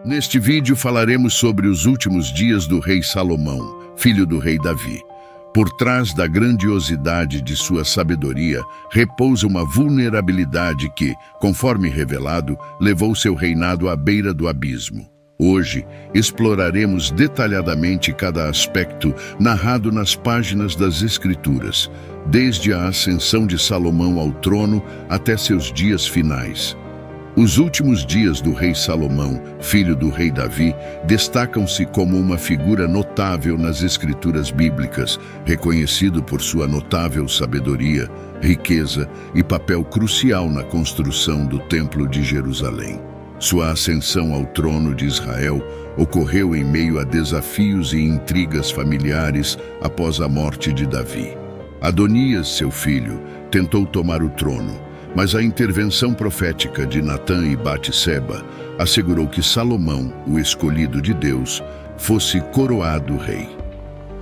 Neste vídeo falaremos sobre os últimos dias do rei Salomão, filho do rei Davi. Por trás da grandiosidade de sua sabedoria, repousa uma vulnerabilidade que, conforme revelado, levou seu reinado à beira do abismo. Hoje, exploraremos detalhadamente cada aspecto narrado nas páginas das Escrituras, desde a ascensão de Salomão ao trono até seus dias finais. Os últimos dias do rei Salomão, filho do rei Davi, destacam-se como uma figura notável nas escrituras bíblicas, reconhecido por sua notável sabedoria, riqueza e papel crucial na construção do Templo de Jerusalém. Sua ascensão ao trono de Israel ocorreu em meio a desafios e intrigas familiares após a morte de Davi. Adonias, seu filho, tentou tomar o trono, mas a intervenção profética de Natã e Batseba assegurou que Salomão, o escolhido de Deus, fosse coroado rei.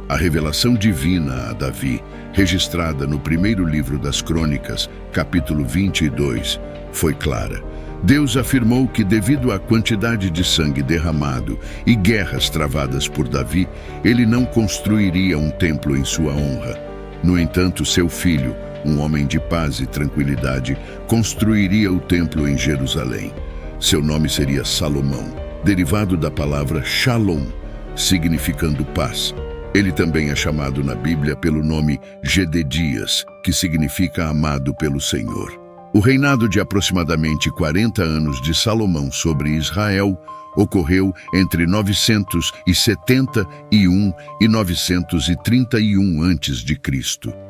A revelação divina a Davi, registrada no primeiro livro das Crônicas, capítulo 22, foi clara. Deus afirmou que, devido à quantidade de sangue derramado e guerras travadas por Davi, ele não construiria um templo em sua honra. No entanto, seu filho, um homem de paz e tranquilidade, construiria o templo em Jerusalém. Seu nome seria Salomão, derivado da palavra Shalom, significando paz. Ele também é chamado na Bíblia pelo nome Jededias, que significa amado pelo Senhor. O reinado de aproximadamente 40 anos de Salomão sobre Israel ocorreu entre 971 e 931 a.C.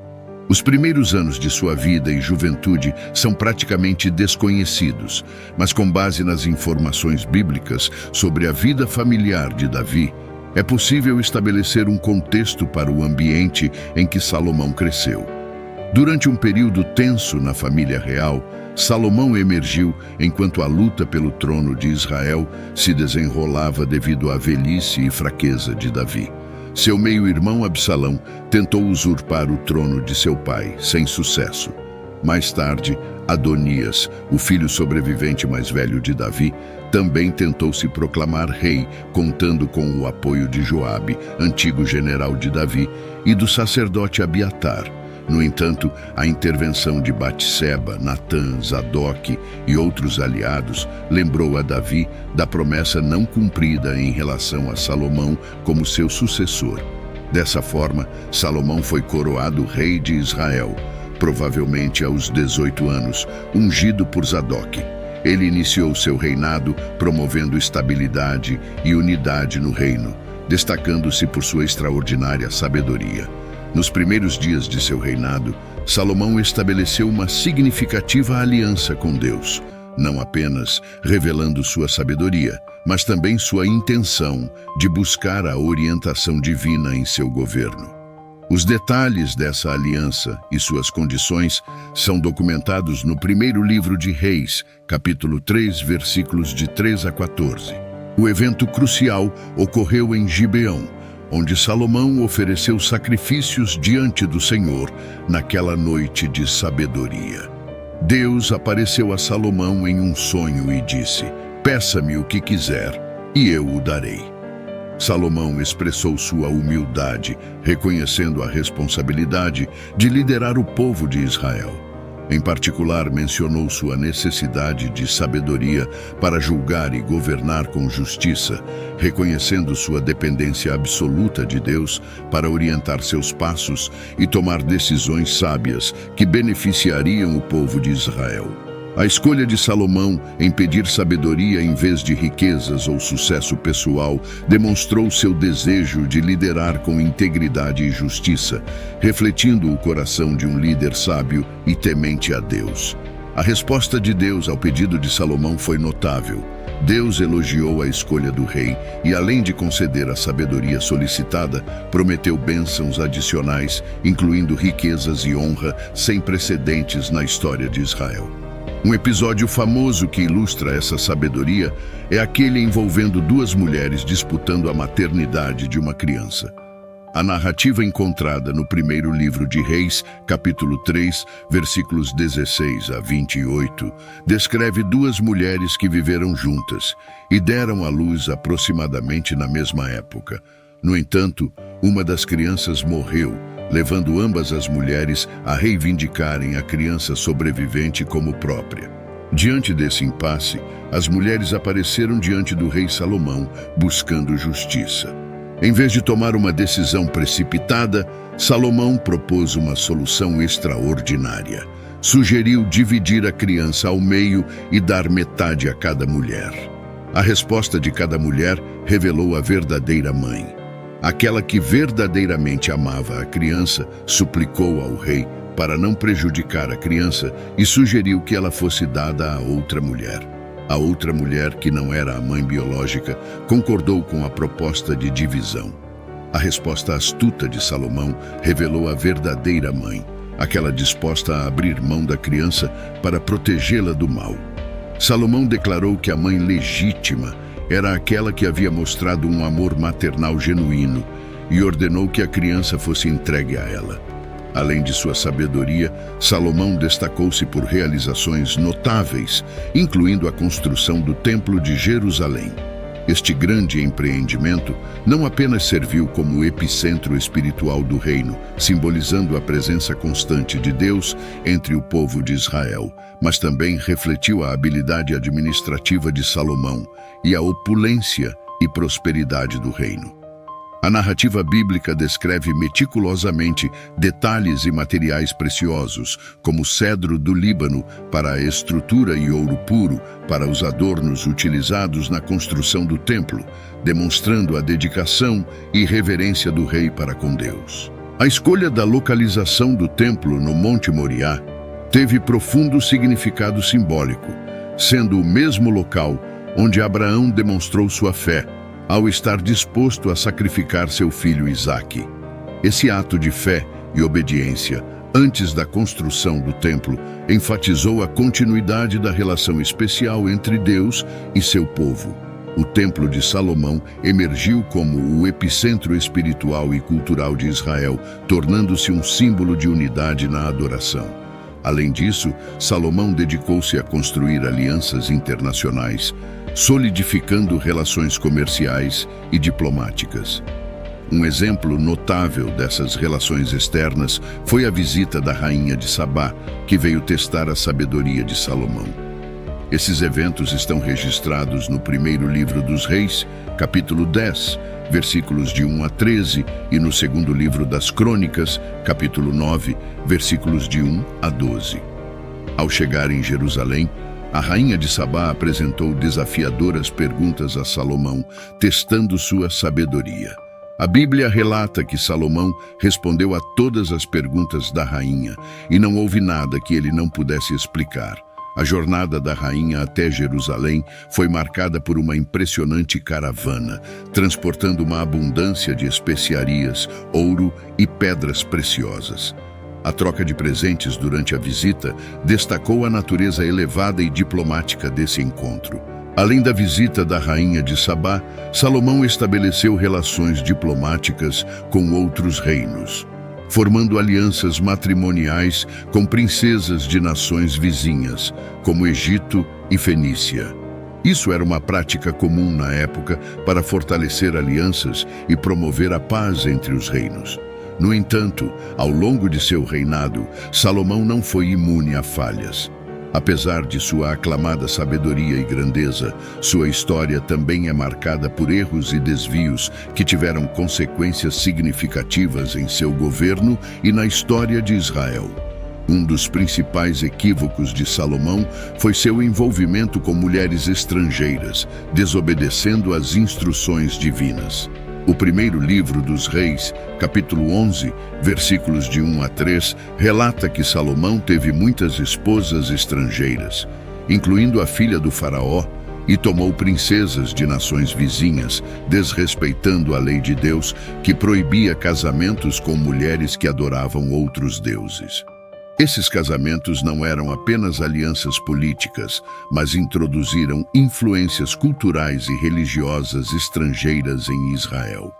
Os primeiros anos de sua vida e juventude são praticamente desconhecidos, mas com base nas informações bíblicas sobre a vida familiar de Davi, é possível estabelecer um contexto para o ambiente em que Salomão cresceu. Durante um período tenso na família real, Salomão emergiu enquanto a luta pelo trono de Israel se desenrolava devido à velhice e fraqueza de Davi. Seu meio-irmão Absalão tentou usurpar o trono de seu pai, sem sucesso. Mais tarde, Adonias, o filho sobrevivente mais velho de Davi, também tentou se proclamar rei, contando com o apoio de Joabe, antigo general de Davi, e do sacerdote Abiatar. No entanto, a intervenção de Batseba, Natã, Zadok e outros aliados lembrou a Davi da promessa não cumprida em relação a Salomão como seu sucessor. Dessa forma, Salomão foi coroado rei de Israel, provavelmente aos 18 anos, ungido por Zadok. Ele iniciou seu reinado promovendo estabilidade e unidade no reino, destacando-se por sua extraordinária sabedoria. Nos primeiros dias de seu reinado, Salomão estabeleceu uma significativa aliança com Deus, não apenas revelando sua sabedoria, mas também sua intenção de buscar a orientação divina em seu governo. Os detalhes dessa aliança e suas condições são documentados no primeiro livro de Reis, capítulo 3, versículos de 3 a 14. O evento crucial ocorreu em Gibeão, onde Salomão ofereceu sacrifícios diante do Senhor naquela noite de sabedoria. Deus apareceu a Salomão em um sonho e disse: "Peça-me o que quiser, e eu o darei." Salomão expressou sua humildade, reconhecendo a responsabilidade de liderar o povo de Israel. Em particular, mencionou sua necessidade de sabedoria para julgar e governar com justiça, reconhecendo sua dependência absoluta de Deus para orientar seus passos e tomar decisões sábias que beneficiariam o povo de Israel. A escolha de Salomão em pedir sabedoria em vez de riquezas ou sucesso pessoal demonstrou seu desejo de liderar com integridade e justiça, refletindo o coração de um líder sábio e temente a Deus. A resposta de Deus ao pedido de Salomão foi notável. Deus elogiou a escolha do rei e, além de conceder a sabedoria solicitada, prometeu bênçãos adicionais, incluindo riquezas e honra sem precedentes na história de Israel. Um episódio famoso que ilustra essa sabedoria é aquele envolvendo duas mulheres disputando a maternidade de uma criança. A narrativa encontrada no primeiro livro de Reis, capítulo 3, versículos 16 a 28, descreve duas mulheres que viveram juntas e deram à luz aproximadamente na mesma época. No entanto, uma das crianças morreu, levando ambas as mulheres a reivindicarem a criança sobrevivente como própria. Diante desse impasse, as mulheres apareceram diante do rei Salomão, buscando justiça. Em vez de tomar uma decisão precipitada, Salomão propôs uma solução extraordinária. Sugeriu dividir a criança ao meio e dar metade a cada mulher. A resposta de cada mulher revelou a verdadeira mãe. Aquela que verdadeiramente amava a criança suplicou ao rei para não prejudicar a criança e sugeriu que ela fosse dada a outra mulher. A outra mulher, que não era a mãe biológica, concordou com a proposta de divisão. A resposta astuta de Salomão revelou a verdadeira mãe, aquela disposta a abrir mão da criança para protegê-la do mal. Salomão declarou que a mãe legítima era aquela que havia mostrado um amor maternal genuíno e ordenou que a criança fosse entregue a ela. Além de sua sabedoria, Salomão destacou-se por realizações notáveis, incluindo a construção do Templo de Jerusalém. Este grande empreendimento não apenas serviu como epicentro espiritual do reino, simbolizando a presença constante de Deus entre o povo de Israel, mas também refletiu a habilidade administrativa de Salomão e a opulência e prosperidade do reino. A narrativa bíblica descreve meticulosamente detalhes e materiais preciosos, como cedro do Líbano para a estrutura e ouro puro para os adornos utilizados na construção do templo, demonstrando a dedicação e reverência do rei para com Deus. A escolha da localização do templo no Monte Moriá teve profundo significado simbólico, sendo o mesmo local onde Abraão demonstrou sua fé, ao estar disposto a sacrificar seu filho Isaque. Esse ato de fé e obediência, antes da construção do templo, enfatizou a continuidade da relação especial entre Deus e seu povo. O Templo de Salomão emergiu como o epicentro espiritual e cultural de Israel, tornando-se um símbolo de unidade na adoração. Além disso, Salomão dedicou-se a construir alianças internacionais, solidificando relações comerciais e diplomáticas. Um exemplo notável dessas relações externas foi a visita da rainha de Sabá, que veio testar a sabedoria de Salomão. Esses eventos estão registrados no primeiro livro dos Reis, capítulo 10, versículos de 1 a 13, e no segundo livro das Crônicas, capítulo 9, versículos de 1 a 12. Ao chegar em Jerusalém, a rainha de Sabá apresentou desafiadoras perguntas a Salomão, testando sua sabedoria. A Bíblia relata que Salomão respondeu a todas as perguntas da rainha, e não houve nada que ele não pudesse explicar. A jornada da rainha até Jerusalém foi marcada por uma impressionante caravana, transportando uma abundância de especiarias, ouro e pedras preciosas. A troca de presentes durante a visita destacou a natureza elevada e diplomática desse encontro. Além da visita da rainha de Sabá, Salomão estabeleceu relações diplomáticas com outros reinos, formando alianças matrimoniais com princesas de nações vizinhas, como Egito e Fenícia. Isso era uma prática comum na época para fortalecer alianças e promover a paz entre os reinos. No entanto, ao longo de seu reinado, Salomão não foi imune a falhas. Apesar de sua aclamada sabedoria e grandeza, sua história também é marcada por erros e desvios que tiveram consequências significativas em seu governo e na história de Israel. Um dos principais equívocos de Salomão foi seu envolvimento com mulheres estrangeiras, desobedecendo às instruções divinas. O primeiro livro dos Reis, capítulo 11, versículos de 1 a 3, relata que Salomão teve muitas esposas estrangeiras, incluindo a filha do faraó, e tomou princesas de nações vizinhas, desrespeitando a lei de Deus, que proibia casamentos com mulheres que adoravam outros deuses. Esses casamentos não eram apenas alianças políticas, mas introduziram influências culturais e religiosas estrangeiras em Israel.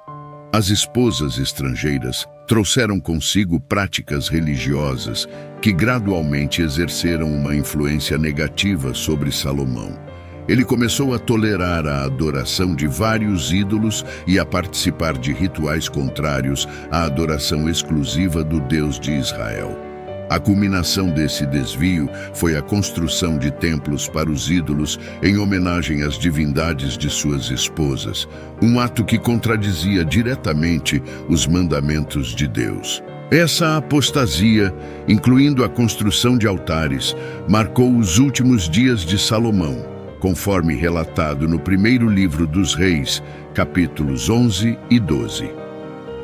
As esposas estrangeiras trouxeram consigo práticas religiosas que gradualmente exerceram uma influência negativa sobre Salomão. Ele começou a tolerar a adoração de vários ídolos e a participar de rituais contrários à adoração exclusiva do Deus de Israel. A culminação desse desvio foi a construção de templos para os ídolos em homenagem às divindades de suas esposas, um ato que contradizia diretamente os mandamentos de Deus. Essa apostasia, incluindo a construção de altares, marcou os últimos dias de Salomão, conforme relatado no primeiro livro dos Reis, capítulos 11 e 12.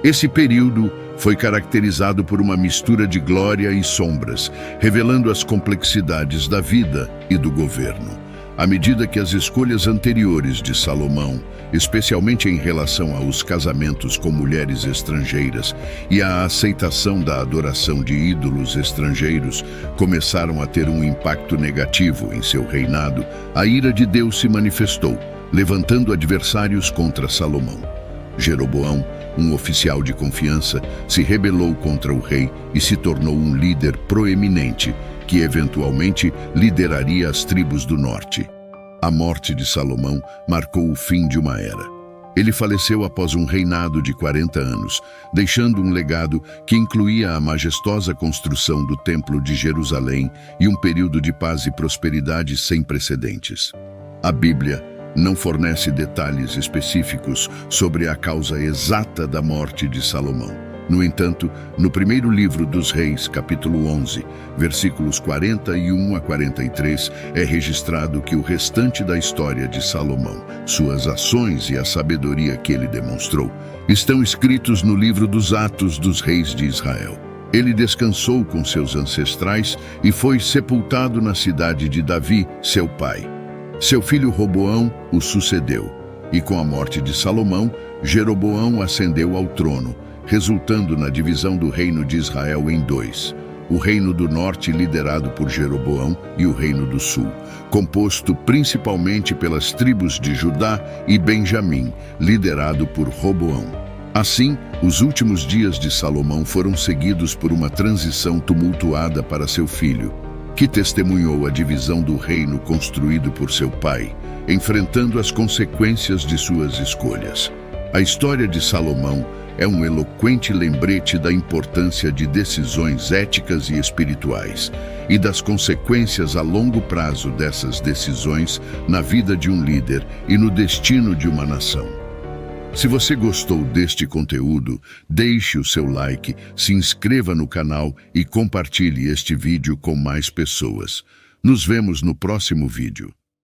Esse período foi caracterizado por uma mistura de glória e sombras, revelando as complexidades da vida e do governo. À medida que as escolhas anteriores de Salomão, especialmente em relação aos casamentos com mulheres estrangeiras e a aceitação da adoração de ídolos estrangeiros, começaram a ter um impacto negativo em seu reinado, a ira de Deus se manifestou, levantando adversários contra Salomão. Jeroboão, um oficial de confiança, se rebelou contra o rei e se tornou um líder proeminente, que eventualmente lideraria as tribos do norte. A morte de Salomão marcou o fim de uma era. Ele faleceu após um reinado de 40 anos, deixando um legado que incluía a majestosa construção do Templo de Jerusalém e um período de paz e prosperidade sem precedentes. A Bíblia não fornece detalhes específicos sobre a causa exata da morte de Salomão. No entanto, no primeiro livro dos Reis, capítulo 11, versículos 41 a 43, é registrado que o restante da história de Salomão, suas ações e a sabedoria que ele demonstrou, estão escritos no livro dos Atos dos Reis de Israel. Ele descansou com seus ancestrais e foi sepultado na cidade de Davi, seu pai. Seu filho Roboão o sucedeu, e com a morte de Salomão, Jeroboão ascendeu ao trono, resultando na divisão do reino de Israel em dois: o reino do norte liderado por Jeroboão e o reino do sul, composto principalmente pelas tribos de Judá e Benjamim, liderado por Roboão. Assim, os últimos dias de Salomão foram seguidos por uma transição tumultuada para seu filho, que testemunhou a divisão do reino construído por seu pai, enfrentando as consequências de suas escolhas. A história de Salomão é um eloquente lembrete da importância de decisões éticas e espirituais e das consequências a longo prazo dessas decisões na vida de um líder e no destino de uma nação. Se você gostou deste conteúdo, deixe o seu like, se inscreva no canal e compartilhe este vídeo com mais pessoas. Nos vemos no próximo vídeo.